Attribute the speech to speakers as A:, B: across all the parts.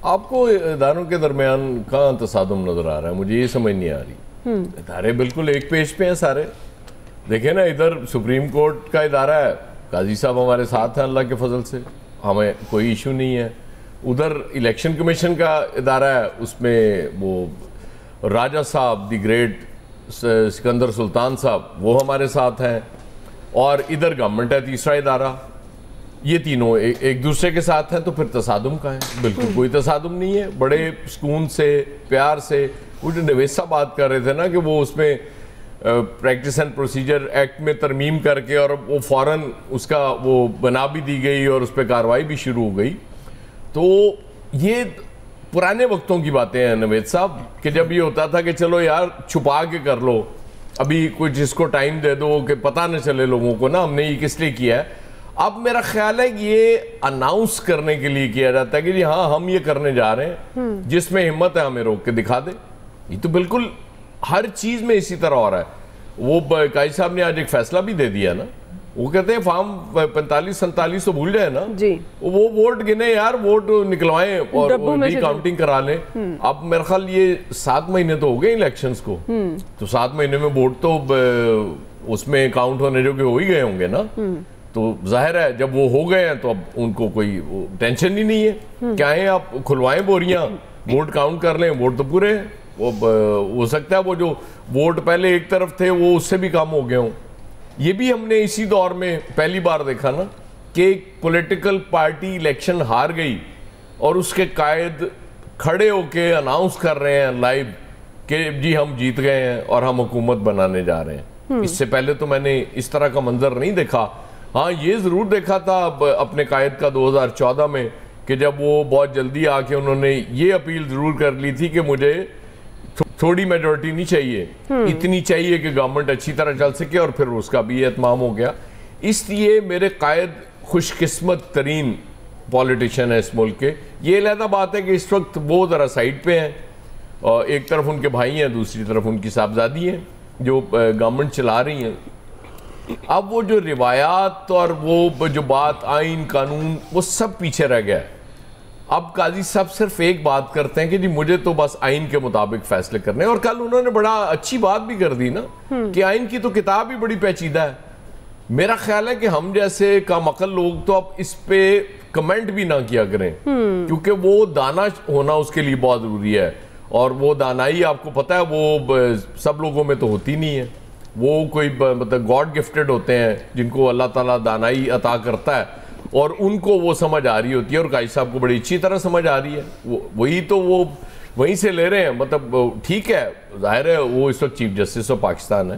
A: آپ کو اداروں کے درمیان کہاں تصادم نظر آ رہا ہے؟ مجھے یہ سمجھ نہیں آ رہی. ادارے بالکل ایک پیج پہ ہیں سارے. دیکھیں نا, ادھر سپریم کورٹ کا ادارہ ہے, قاضی صاحب ہمارے ساتھ ہیں اللہ کے فضل سے, ہمیں کوئی ایشو نہیں ہے. ادھر الیکشن کمیشن کا ادارہ ہے, اس میں وہ راجہ صاحب دی گریٹ سکندر سلطان صاحب وہ ہمارے ساتھ ہیں, اور ادھر گورنمنٹ ہے تیسرا ادارہ. یہ تینوں ایک دوسرے کے ساتھ ہیں, تو پھر تصادم کا ہے؟ بالکل کوئی تصادم نہیں ہے. بڑے سکون سے, پیار سے. وہ جو نویس صاحب بات کر رہے تھے نا کہ وہ اس میں پریکٹس اینڈ پروسیجر ایکٹ میں ترمیم کر کے اور وہ فوراً اس کا وہ بنا بھی دی گئی اور اس پہ کارروائی بھی شروع ہو گئی. تو یہ پرانے وقتوں کی باتیں ہیں نوید صاحب, کہ جب یہ ہوتا تھا کہ چلو یار چھپا کے کر لو, ابھی کوئی جس کو ٹائم دے دو کہ پتہ نہ چلے لوگوں کو نا ہم نے یہ کس لیے کیا ہے. اب میرا خیال ہے کہ یہ اناؤنس کرنے کے لیے کیا جاتا ہے کہ جی ہاں ہم یہ کرنے جا رہے ہیں, جس میں ہمت ہے ہمیں روک کے دکھا دے. یہ تو بالکل ہر چیز میں اسی طرح ہو رہا ہے. وہ قاضی صاحب نے آج ایک فیصلہ بھی دے دیا نا, وہ کہتے ہیں فارم 45-47 تو بھول جائے نا, وہ ووٹ گنے یار, ووٹ نکلوائیں اور ری کاؤنٹنگ کرا لیں. اب میرے خیال یہ 7 مہینے تو ہو گئے الیکشنز کو, تو 7 مہینے میں ووٹ تو اس میں کاؤنٹ ہونے جو کہ ہو ہی گئے ہوں گے نا. تو ظاہر ہے جب وہ ہو گئے ہیں تو اب ان کو کوئی ٹینشن ہی نہیں ہے. کیا ہے, آپ کھلوائیں بوریاں, ووٹ کاؤنٹ کر لیں, ووٹ تو پورے ہیں. وہ ہو سکتا ہے وہ جو ووٹ پہلے ایک طرف تھے وہ اس سے بھی کم ہو گئے ہوں. یہ بھی ہم نے اسی دور میں پہلی بار دیکھا نا کہ ایک پولیٹیکل پارٹی الیکشن ہار گئی اور اس کے قائد کھڑے ہو کے اناؤنس کر رہے ہیں لائیو کہ جی ہم جیت گئے ہیں اور ہم حکومت بنانے جا رہے ہیں. اس سے پہلے تو میں نے اس طرح کا منظر نہیں دیکھا. ہاں یہ ضرور دیکھا تھا اپنے قائد کا 2014 میں کہ جب وہ بہت جلدی آ کے انہوں نے یہ اپیل ضرور کر لی تھی کہ مجھے تھوڑی میجورٹی نہیں چاہیے, اتنی چاہیے کہ گورنمنٹ اچھی طرح چل سکے, اور پھر اس کا بھی اتمام ہو گیا. اس لیے میرے قائد خوش قسمت ترین پولیٹیشین ہے اس ملک کے. یہ علیحدہ بات ہے کہ اس وقت وہ ذرا سائڈ پہ ہیں, اور ایک طرف ان کے بھائی ہیں, دوسری طرف ان کی صاحبزادی ہیں جو گورنمنٹ چلا رہی ہیں. اب وہ جو روایات اور وہ جو بات آئین قانون وہ سب پیچھے رہ گیا ہے. اب قاضی صاحب صرف ایک بات کرتے ہیں کہ جی مجھے تو بس آئین کے مطابق فیصلے کرنے ہیں. اور کل انہوں نے بڑا اچھی بات بھی کر دی نا کہ آئین کی تو کتاب ہی بڑی پیچیدہ ہے. میرا خیال ہے کہ ہم جیسے کم عقل لوگ تو اب اس پہ کمنٹ بھی نہ کیا کریں, کیونکہ وہ دانا ہونا اس کے لیے بہت ضروری ہے, اور وہ دانائی آپ کو پتہ ہے وہ سب لوگوں میں تو ہوتی نہیں ہے. وہ کوئی مطلب گاڈ گفٹڈ ہوتے ہیں جن کو اللہ تعالیٰ دانائی عطا کرتا ہے, اور ان کو وہ سمجھ آ رہی ہوتی ہے, اور قاضی صاحب کو بڑی اچھی طرح سمجھ آ رہی ہے. وہی تو وہ وہیں سے لے رہے ہیں. مطلب ٹھیک ہے, ظاہر ہے وہ اس وقت چیف جسٹس آف پاکستان ہے.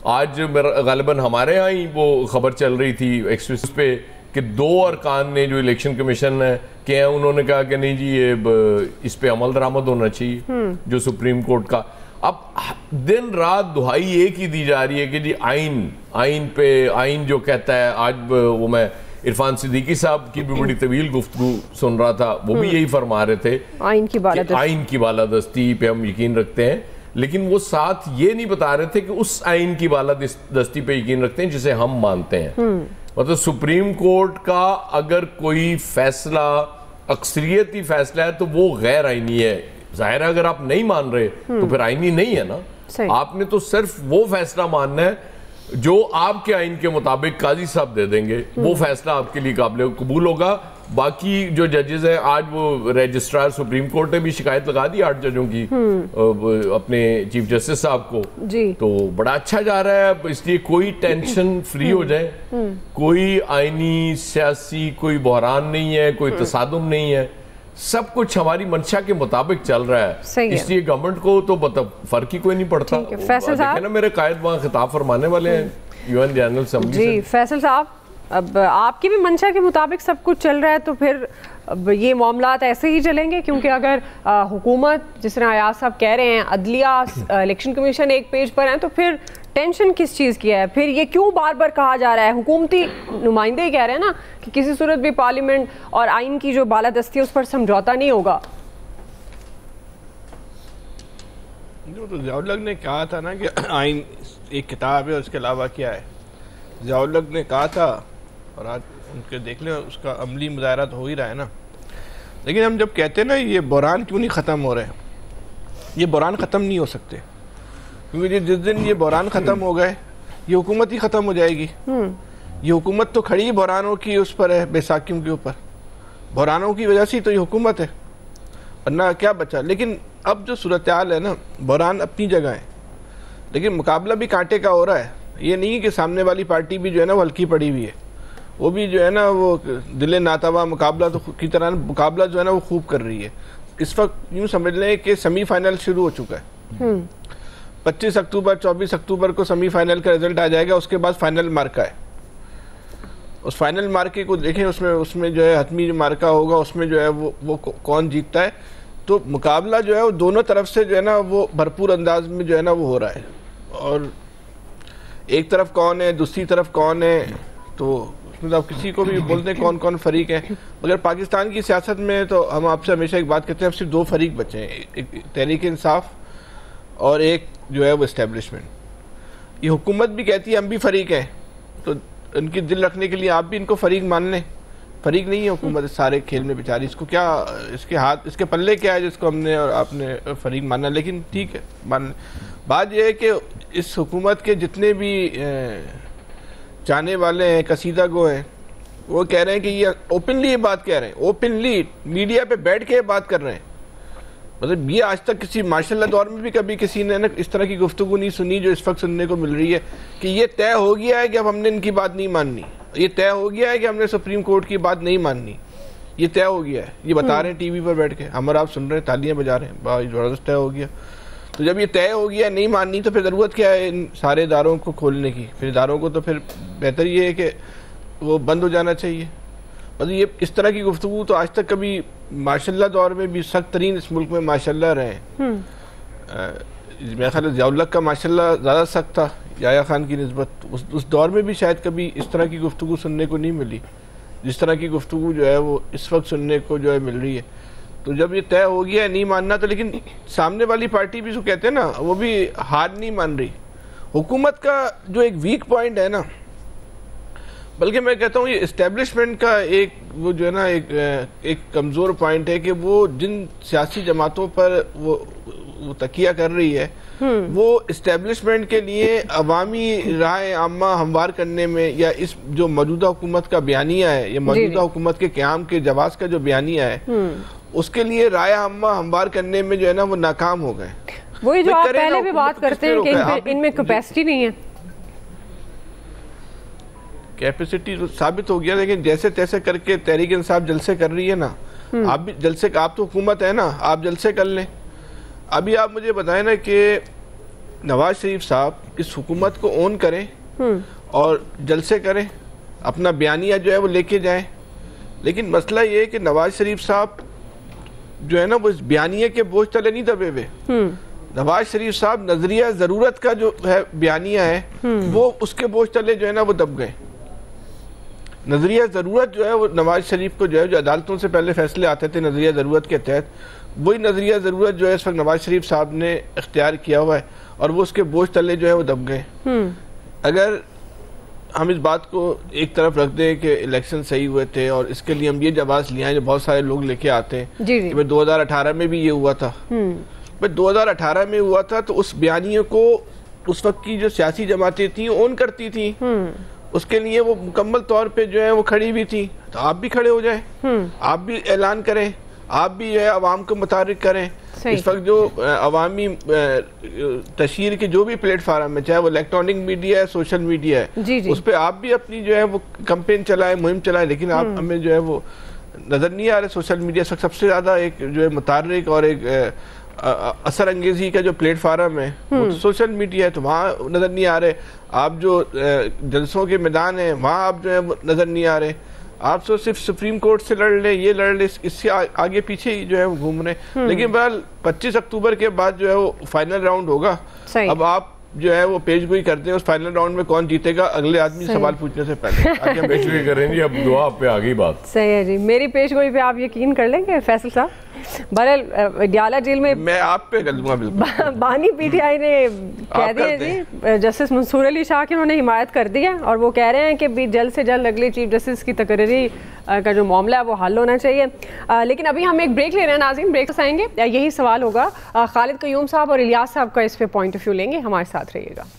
A: آج غالباً ہمارے ہاں ہی وہ خبر چل رہی تھی ایکسپریس پہ کہ 2 ارکان نے جو الیکشن کمیشن کے ہیں انہوں نے کہا کہ نہیں جی یہ اس پہ عمل درآمد ہونا چاہیے جو سپریم کورٹ کا. اب دن رات دہائی ایک ہی دی جا رہی ہے کہ جی آئین پہ, آئین جو کہتا ہے. آج وہ میں عرفان صدیقی صاحب کی بھی بڑی طویل گفتگو سن رہا تھا, وہ بھی یہی فرما رہے تھے آئین کی بالادستی پہ ہم یقین رکھتے ہیں, لیکن وہ ساتھ یہ نہیں بتا رہے تھے کہ اس آئین کی بالادستی پہ یقین رکھتے ہیں جسے ہم مانتے ہیں. مطلب سپریم کورٹ کا اگر کوئی فیصلہ اکثریتی فیصلہ ہے تو وہ غیر آئینی ہے. ظاہر ہے اگر آپ نہیں مان رہے تو پھر آئینی نہیں ہے نا. آپ نے تو صرف وہ فیصلہ ماننا ہے جو آپ کے آئین کے مطابق قاضی صاحب دے دیں گے, وہ فیصلہ آپ کے لیے قابل قبول ہوگا. باقی جو ججز ہیں, آج وہ رجسٹرار سپریم کورٹ نے بھی شکایت لگا دی 8 ججوں کی اپنے چیف جسٹس صاحب کو, تو بڑا اچھا جا رہا ہے. اس لیے کوئی ٹینشن فری ہو جائے, کوئی آئینی سیاسی کوئی بحران نہیں ہے, کوئی تصادم نہیں ہے, سب کچھ ہماری منشا کے مطابق چل رہا ہے. اس لیے گورنمنٹ کو تو فرق ہی کوئی نہیں پڑتا. دیکھیں نا میرے قائد وہاں خطاب فرمانے والے ہیں UN جنرل اسمبلی سے.
B: جی فیصل صاحب, اب آپ کی بھی منشا کے مطابق سب کچھ چل رہا ہے تو پھر یہ معاملات ایسے ہی چلیں گے, کیونکہ اگر حکومت جس طرح ایاز صاحب کہہ رہے ہیں عدلیہ الیکشن کمیشن ایک پیج پر ہیں, تو پھر ٹینشن کس چیز کی ہے؟ پھر یہ کیوں بار بار کہا جا رہا ہے, حکومتی نمائندے ہی کہہ رہے ہیں نا کہ کسی صورت بھی پارلیمنٹ اور آئین کی جو بالادستی ہے اس پر سمجھوتا نہیں ہوگا.
C: تو ضیاء الحق نے کہا تھا نا کہ آئین ایک کتاب ہے, اس کے علاوہ کیا ہے. ضیاء الحق نے کہا تھا, اور آج ان کے دیکھ لیں اس کا عملی مظاہرہ ہو ہی رہا ہے نا. لیکن ہم جب کہتے ہیں نا یہ بحران کیوں نہیں ختم ہو رہے ہیں, یہ بحران ختم نہیں ہو سکتے, کیونکہ جس دن یہ بحران ختم ہو گئے یہ حکومت ہی ختم ہو جائے گی. یہ حکومت تو کھڑی بحرانوں کی اس پر ہے, بیساکھیوں کے اوپر, بحرانوں کی وجہ سے تو یہ حکومت ہے, ورنہ کیا بچا. لیکن اب جو صورتحال ہے نا, بحران اپنی جگہ ہے لیکن مقابلہ بھی کانٹے کا ہو رہا ہے. یہ نہیں کہ سامنے والی پارٹی بھی جو ہے نا وہ ہلکی پڑی ہوئی ہے, وہ بھی جو ہے نا وہ دل ناتواں مقابلہ تو کی طرح مقابلہ جو ہے نا وہ خوب کر رہی ہے. اس وقت یوں سمجھ لیں کہ سیمی فائنل شروع ہو چکا ہے. 25 اکتوبر 24 اکتوبر کو سیمی فائنل کا رزلٹ آ جائے گا, اس کے بعد فائنل مارکا ہے. اس فائنل مارکے کو دیکھیں, اس میں جو ہے حتمی جو مارکا ہوگا اس میں جو ہے وہ کون جیتتا ہے. تو مقابلہ جو ہے وہ دونوں طرف سے جو ہے نا وہ بھرپور انداز میں جو ہے نا وہ ہو رہا ہے. اور ایک طرف کون ہے, دوسری طرف کون ہے, تو اس میں آپ کسی کو بھی بولتے ہیں کون کون فریق ہے. مگر پاکستان کی سیاست میں تو ہم آپ سے ہمیشہ ایک بات کہتے ہیں, اب صرف 2 فریق بچے ہیں, ایک تحریک انصاف اور ایک جو ہے وہ اسٹیبلشمنٹ. یہ حکومت بھی کہتی ہے ہم بھی فریق ہیں, تو ان کی دل رکھنے کے لیے آپ بھی ان کو فریق مان لیں. فریق نہیں ہے حکومت اس سارے کھیل میں بیچاری, اس کو کیا, اس کے پلے کیا ہے جس کو ہم نے اور آپ نے فریق ماننا. لیکن ٹھیک ہے مان. بات یہ ہے کہ اس حکومت کے جتنے بھی چاہنے والے ہیں, قصیدہ گو ہیں, وہ کہہ رہے ہیں کہ یہ اوپنلی یہ بات کہہ رہے ہیں, اوپنلی میڈیا پہ بیٹھ کے بات کر رہے ہیں. مطلب یہ آج تک کسی ماشاء اللہ دور میں بھی کبھی کسی نے اس طرح کی گفتگو نہیں سنی جو اس وقت سننے کو مل رہی ہے, کہ یہ طے ہو گیا ہے کہ اب ہم نے ان کی بات نہیں ماننی, یہ طے ہو گیا ہے کہ ہم نے سپریم کورٹ کی بات نہیں ماننی, یہ طے ہو گیا ہے. یہ بتا رہے ہیں ٹی وی پر بیٹھ کے, ہم اور آپ سن رہے ہیں, تالیاں بجا رہے ہیں, بہت زبردست طے ہو گیا. تو جب یہ طے ہو گیا نہیں ماننی تو پھر ضرورت کیا ہے ان سارے اداروں کو کھولنے کی. پھر اداروں کو تو پھر بہتر یہ ہے کہ وہ بند ہو جانا چاہیے. مطلب یہ اس طرح کی گفتگو تو آج تک کبھی ماشاء اللہ دور میں بھی سخت ترین اس ملک میں ماشاء اللہ رہے ہیں. میرا خیال ہے ضیاء الحق کا ماشاء اللہ زیادہ سخت تھا یحییٰ خان کی نسبت. اس دور میں بھی شاید کبھی اس طرح کی گفتگو سننے کو نہیں ملی جس طرح کی گفتگو جو ہے وہ اس وقت سننے کو جو ہے مل رہی ہے. تو جب یہ طے ہو گیا ہے نہیں ماننا, تو لیکن سامنے والی پارٹی بھی جو کہتے ہیں نا وہ بھی ہار نہیں مان رہی. حکومت کا جو ایک ویک پوائنٹ ہے نا, بلکہ میں کہتا ہوں یہ اسٹیبلشمنٹ کا ایک وہ جو ہے نا ایک کمزور پوائنٹ ہے کہ وہ جن سیاسی جماعتوں پر وہ تکیہ کر رہی ہے, وہ اسٹیبلشمنٹ کے لیے عوامی رائے عامہ ہموار کرنے میں, یا اس جو موجودہ حکومت کا بیانیہ ہے, یا موجودہ حکومت کے قیام کے جواز کا جو بیانیہ ہے, اس کے لیے رائے عامہ ہموار کرنے میں جو ہے نا وہ ناکام ہو گئے.
B: وہی جو آپ پہلے بھی بات کرتے ہیں کہ ان میں کیپیسٹی نہیں ہے.
C: کیپیسٹی ثابت ہو گیا, لیکن جیسے تیسے کر کے تحریک انصاف جلسے کر رہی ہے نا. آپ بھی جلسے, آپ تو حکومت ہے نا, آپ جلسے کر لیں. ابھی آپ مجھے بتائیں نا کہ نواز شریف صاحب اس حکومت کو اون کریں اور جلسے کریں, اپنا بیانیہ جو ہے وہ لے کے جائیں. لیکن مسئلہ یہ ہے کہ نواز شریف صاحب جو ہے نا وہ اس بیانیے کے بوجھ تلے نہیں دبے ہوئے. نواز شریف صاحب نظریہ ضرورت کا جو ہے بیانیہ ہے وہ اس کے بوجھ تلے جو ہے نا وہ دب گئے. نظریہ ضرورت جو ہے وہ نواز شریف کو جو ہے جو عدالتوں سے پہلے فیصلے آتے تھے نظریہ ضرورت کے تحت, وہی نظریہ ضرورت جو ہے اس وقت نواز شریف صاحب نے اختیار کیا ہوا ہے, اور وہ اس کے بوجھ تلے جو ہے وہ دب گئے. اگر ہم اس بات کو ایک طرف رکھ دیں کہ الیکشن صحیح ہوئے تھے اور اس کے لیے ہم یہ جواز لے آئیں جو بہت سارے لوگ لے کے آتے ہیں کہ 2018 میں بھی یہ ہوا تھا, 2018 میں ہوا تھا, تو اس بیانیے کو اس وقت کی جو سیاسی جماعتیں تھیں اون کرتی تھیں, اس کے لیے وہ مکمل طور پہ جو ہے وہ کھڑی بھی تھی. تو آپ بھی کھڑے ہو جائیں, آپ بھی اعلان کریں, آپ بھی جو ہے عوام کو متحرک کریں. اس وقت جو عوامی تشہیر کے جو بھی پلیٹ فارم ہے, چاہے وہ الیکٹرانک میڈیا ہے, سوشل میڈیا ہے, اس پہ آپ بھی اپنی جو ہے وہ کمپین چلائیں, مہم چلائیں. لیکن آپ ہمیں جو ہے وہ نظر نہیں آ رہے. سوشل میڈیا اس وقت سب سے زیادہ ایک جو ہے متحرک اور ایک اثر انگیزی کا جو پلیٹ فارم ہے وہ سوشل میڈیا ہے, تو وہاں نظر نہیں آ رہے. آپ جو جلسوں کے میدان ہیں وہاں آپ جو ہے نظر نہیں آ رہے. آپ تو صرف سپریم کورٹ سے لڑ لیں, یہ لڑ لیں, اس سے آگے پیچھے ہی جو ہے وہ گھوم رہے ہیں. لیکن بہرحال 25 اکتوبر کے بعد جو ہے وہ فائنل راؤنڈ ہوگا. اب آپ جو ہے وہ پیش گوئی کرتے ہیں اس فائنل راؤنڈ میں کون جیتے گا اگلے آدمی سوال پوچھنے سے پہلے.
A: آج ہم پیش گوئی کریں گے, اب دعا آپ پہ آ گئی بات.
B: صحیح ہے جی, میری پیش گوئی پہ آپ یقین کر لیں گے فیصل صاحب. بہرحال ڈیالہ جیل میں
C: آپ پہ کر دوں گا بالکل.
B: بانی پی ٹی آئی نے کہہ دیا جی جسٹس منصور علی شاہ کی, انہوں نے حمایت کر دی ہے اور وہ کہہ رہے ہیں کہ بھی جلد سے جلد اگلے چیف جسٹس کی تقرری کا جو معاملہ ہے وہ حل ہونا چاہیے. لیکن ابھی ہم ایک بریک لے رہے ہیں ناظرین, بریک سے آئیں گے یہی سوال ہوگا. خالد قیوم صاحب اور الیاس صاحب کا اس پہ پوائنٹ آف ویو لیں گے, ہمارے ساتھ رہیے گا.